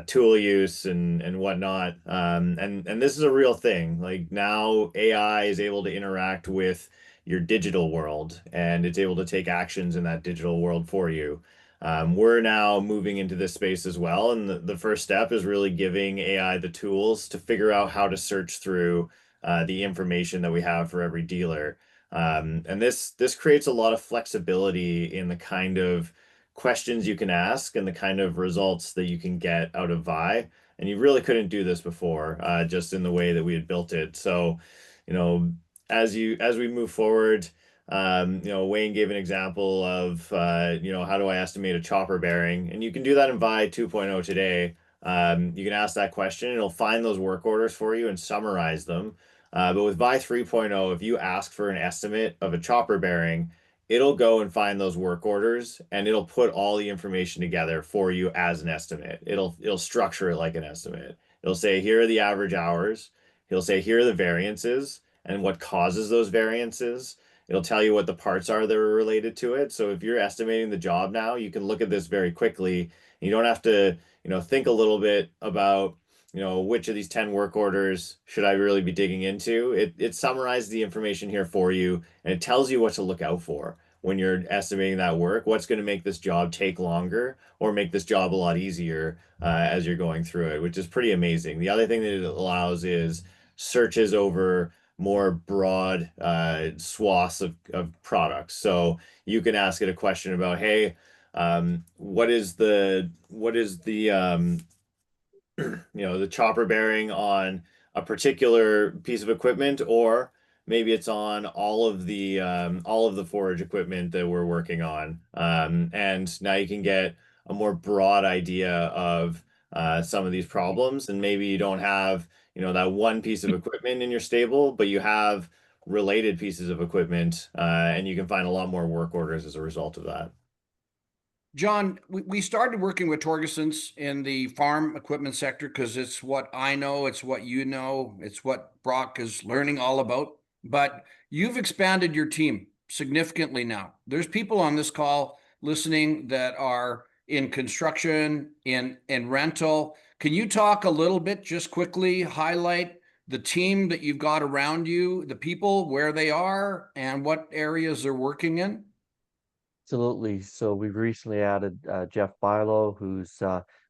tool use and whatnot. And this is a real thing. Like now AI is able to interact with your digital world and it's able to take actions in that digital world for you. We're now moving into this space as well, and the first step is really giving AI the tools to figure out how to search through the information that we have for every dealer. And this creates a lot of flexibility in the kind of questions you can ask and the kind of results that you can get out of Vi. And you really couldn't do this before, just in the way that we had built it. So, you know, as we move forward. Wayne gave an example of, how do I estimate a chopper bearing? And you can do that in Vi 2.0 today. You can ask that question, and it'll find those work orders for you and summarize them. But with Vi 3.0, if you ask for an estimate of a chopper bearing, it'll go and find those work orders, and it'll put all the information together for you as an estimate. It'll structure it like an estimate. It'll say, here are the average hours. He'll say, here are the variances and what causes those variances. It'll tell you what the parts are that are related to it. So if you're estimating the job now, you can look at this very quickly. You don't have to, think a little bit about, which of these 10 work orders should I really be digging into? It summarizes the information here for you, and it tells you what to look out for when you're estimating that work, what's going to make this job take longer or make this job a lot easier as you're going through it, which is pretty amazing. The other thing that it allows is searches over more broad swaths of products. So you can ask it a question about, hey, what is the the chopper bearing on a particular piece of equipment, or maybe it's on all of the forage equipment that we're working on. And now you can get a more broad idea of some of these problems, and maybe you don't have that one piece of equipment in your stable, but you have related pieces of equipment, and you can find a lot more work orders as a result of that. John, we started working with Torgersons in the farm equipment sector because it's what I know, it's what you know, it's what Brock is learning all about. But you've expanded your team significantly now. There's people on this call listening that are in construction, in rental. Can you talk a little bit, just quickly highlight the team that you've got around you, the people, where they are, and what areas they're working in? Absolutely. So we've recently added Jeff Bilo, who's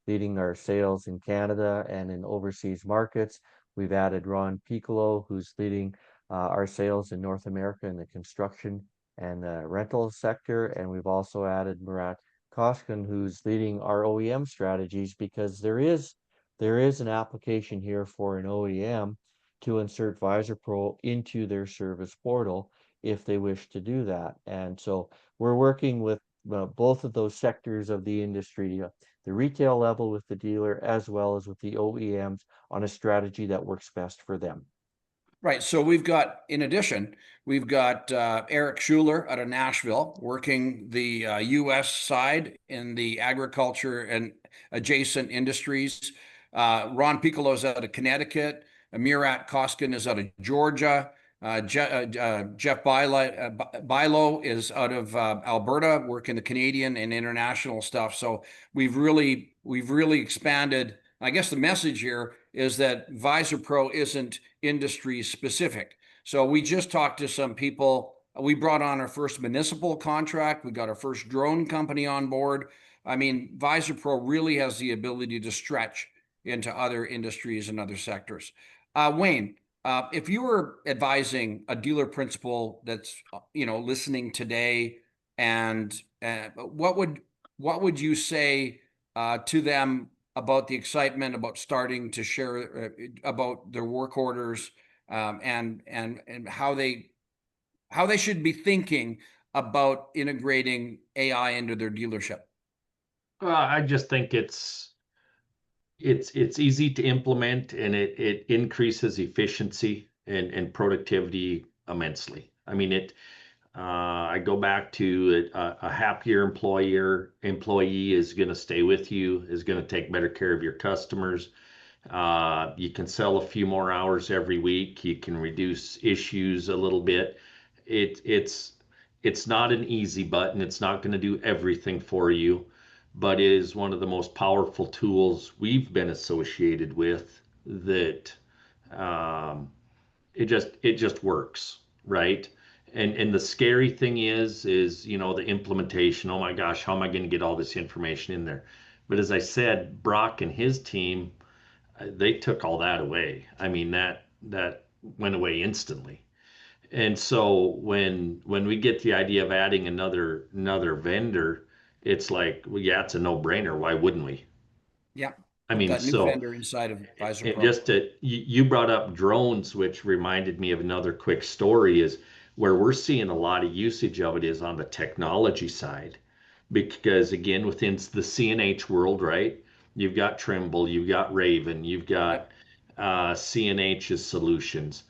leading our sales in Canada and in overseas markets. We've added Ron Piccolo, who's leading our sales in North America in the construction and rental sector. And we've also added Murat Koskun, who's leading our OEM strategies, because there is an application here for an OEM to insert Visor Pro into their service portal if they wish to do that. And so we're working with both of those sectors of the industry, the retail level with the dealer, as well as with the OEMs, on a strategy that works best for them. Right. So in addition, we've got Eric Schuler out of Nashville working the U.S. side in the agriculture and adjacent industries. Ron Piccolo is out of Connecticut. Murat Koskun is out of Georgia. Jeff Bilo is out of Alberta, working the Canadian and international stuff. So we've really expanded. I guess the message here is that Visor Pro isn't industry specific. So we just talked to some people. We brought on our first municipal contract. We got our first drone company on board. I mean, Visor Pro really has the ability to stretch into other industries and other sectors. Wayne, if you were advising a dealer principal that's listening today, and what would you say to them about the excitement about starting to share about their work orders, and how they should be thinking about integrating AI into their dealership? I just think it's easy to implement, and it increases efficiency and productivity immensely. I mean, I go back to a happier employee is going to stay with you, is going to take better care of your customers. You can sell a few more hours every week. You can reduce issues a little bit. It's not an easy button. It's not going to do everything for you, but it is one of the most powerful tools we've been associated with. That it just works, right? And the scary thing is the implementation. Oh my gosh, how am I going to get all this information in there? But as I said, Brock and his team, they took all that away. I mean, that went away instantly. And so when we get the idea of adding another vendor, it's like, well, yeah, it's a no-brainer. Why wouldn't we? Yeah, I put mean, that new so vendor inside of Visor and Pro. just to you brought up drones, which reminded me of another quick story, is where we're seeing a lot of usage of it is on the technology side. Because again, within the CNH world, right? You've got Trimble, you've got Raven, you've got Yep. CNH's solutions.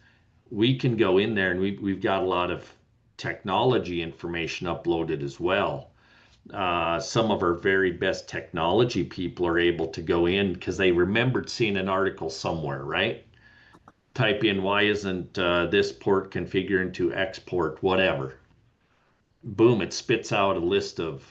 We can go in there, and we've got a lot of technology information uploaded as well. Some of our very best technology people are able to go in because they remembered seeing an article somewhere, right? Type in, why isn't this port configured to export, whatever. Boom, it spits out a list of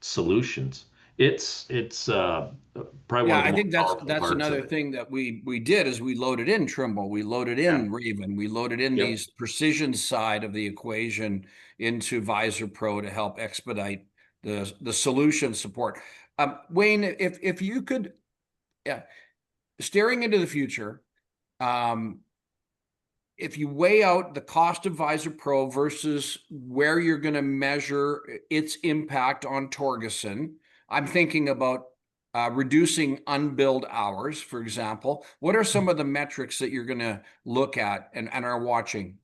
solutions. It's probably one Yeah, of the I most think that's powerful that's parts of another it. thing that we did is we loaded in Trimble, we loaded Yeah. in Raven, we loaded in Yep. these precision side of the equation into Visor Pro to help expedite the solution support. Wayne, if you could, yeah, staring into the future, um, if you weigh out the cost of Visor Pro versus where you're going to measure its impact on Torgeson, I'm thinking about reducing unbilled hours, for example. What are some of the metrics that you're going to look at and are watching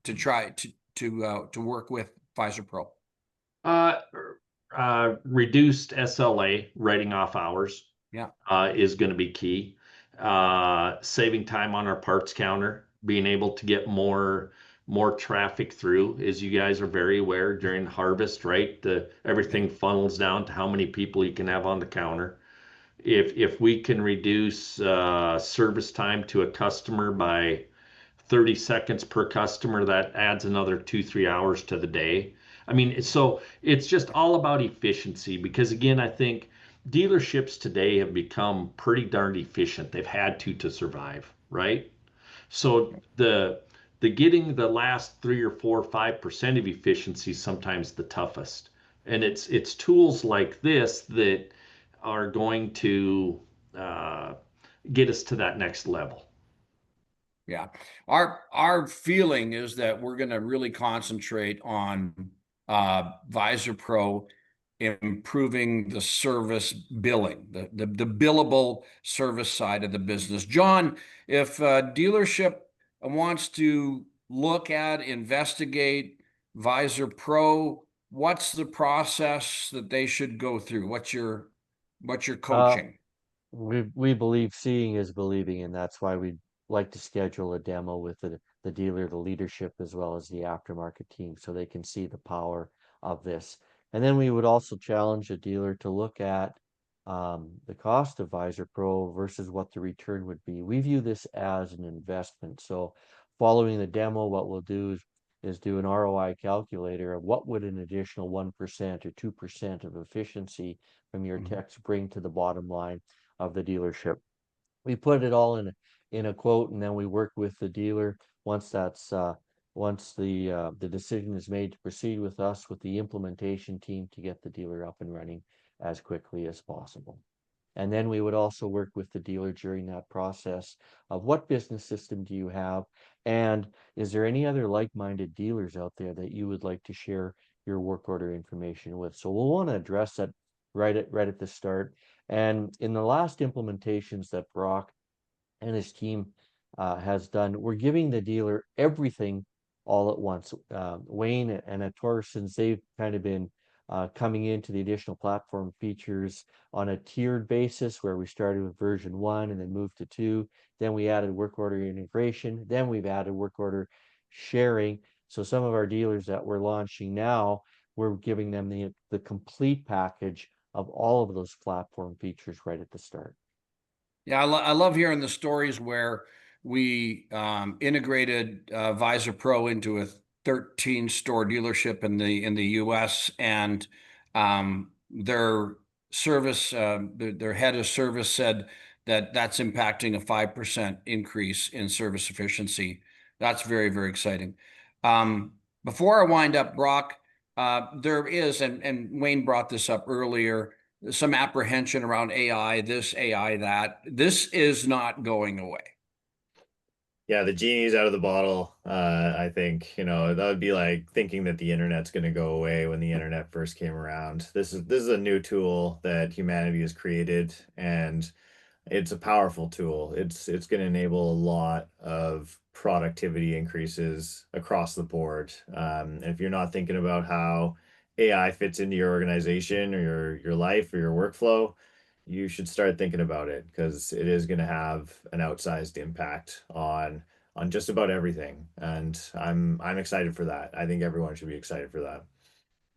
to try to work with Visor Pro? Uh, Reduced SLA, writing off hours, Yeah. is going to be key. Saving time on our parts counter, being able to get more traffic through, as you guys are very aware during harvest, right? Everything funnels down to how many people you can have on the counter. If we can reduce service time to a customer by 30 seconds per customer, that adds another 2-3 hours to the day. I mean, so it's just all about efficiency, because again, I think dealerships today have become pretty darn efficient. They've had to survive, right? So the getting the last 3 or 4 or 5% of efficiency is sometimes the toughest. And it's tools like this that are going to uh, get us to that next level. Yeah. Our feeling is that we're going to really concentrate on Visor Pro improving the service billing, the billable service side of the business. John, if a dealership wants to look at, investigate Visor Pro, what's the process that they should go through? What's your Uh, coaching? we believe seeing is believing, and that's why we like to schedule a demo with the dealer, the leadership, as well as the aftermarket team, so they can see the power of this. And then we would also challenge a dealer to look at the cost of Visor Pro versus what the return would be. We view this as an investment. So following the demo, what we'll do is do an ROI calculator of what would an additional 1% or 2% of efficiency from your Mhm. techs bring to the bottom line of the dealership. We put it all in a quote, and then we work with the dealer once that's once the decision is made to proceed with us with the implementation team to get the dealer up and running as quickly as possible. And then we would also work with the dealer during that process of what business system do you have, and is there any other like-minded dealers out there that you would like to share your work order information with? So we'll want to address that right at the start. And in the last implementations that Brock and his team has done, we're giving the dealer everything all at once. Wayne and at Torson's, they've kind of been coming into the additional platform features on a tiered basis, where we started with version 1 and then moved to 2. Then we added work order integration. Then we've added work order sharing. So some of our dealers that we're launching now, we're giving them the complete package of all of those platform features right at the start. Yeah, I love hearing the stories where we integrated Visor Pro into a 13 store dealership in the U.S. and their service, their head of service said that that's impacting a 5% increase in service efficiency. That's very, very exciting. Before I wind up, Brock, there is, and Wayne brought this up earlier, some apprehension around AI, this, AI, that. This is not going away. Yeah, the genie's out of the bottle. I think, that would be like thinking that the internet's going to go away when the internet first came around. This is a new tool that humanity has created, and it's a powerful tool. It's going to enable a lot of productivity increases across the board. And if you're not thinking about how AI fits into your organization or your life or your workflow, you should start thinking about it, because it is going to have an outsized impact on just about everything. And I'm excited for that. I think everyone should be excited for that.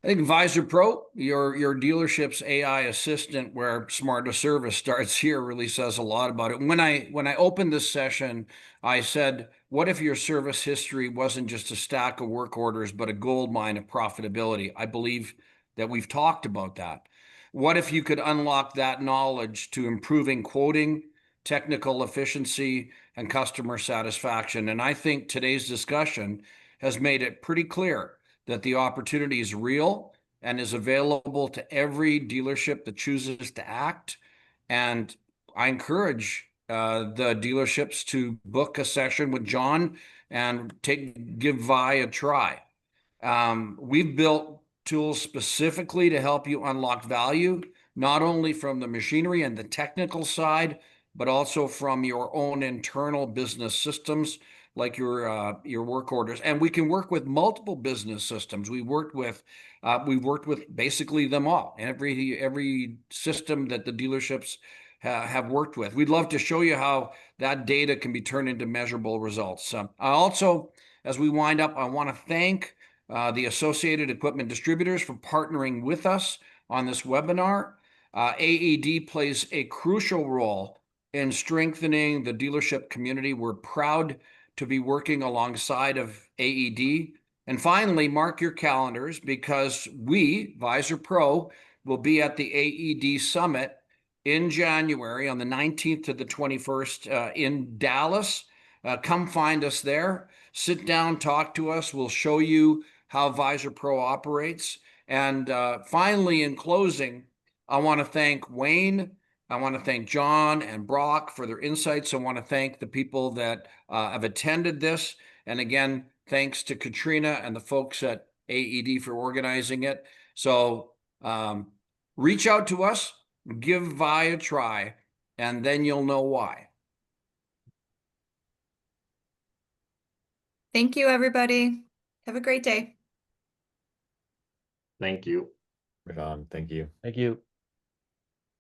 I think Visor Pro, your dealership's AI assistant, where Smart to Service starts here, really says a lot about it. When I opened this session, I said, "What if your service history wasn't just a stack of work orders, but a gold mine of profitability?" I believe that we've talked about that. What if you could unlock that knowledge to improving quoting, technical efficiency, and customer satisfaction? And I think today's discussion has made it pretty clear that the opportunity is real and is available to every dealership that chooses to act. And I encourage the dealerships to book a session with John and give Vi a try. We've built tools specifically to help you unlock value, not only from the machinery and the technical side, but also from your own internal business systems, like your work orders. And we can work with multiple business systems. We've worked with basically them all, every system that the dealerships have worked with. We'd love to show you how that data can be turned into measurable results. I also, as we wind up, I want to thank the Associated Equipment Distributors for partnering with us on this webinar. AED plays a crucial role in strengthening the dealership community. We're proud to be working alongside of AED. And finally, mark your calendars, because we, Visor Pro, will be at the AED Summit in January on the 19th to the 21st in Dallas. Come find us there. Sit down, talk to us. We'll show you how Visor Pro operates. And finally, in closing, I want to thank Wayne. I want to thank John and Brock for their insights. I want to thank the people that have attended this. And again, thanks to Katrina and the folks at AED for organizing it. So reach out to us, give Vi a try, and then you'll know why. Thank you, everybody. Have a great day. Thank you. Right on. Thank you. Thank you.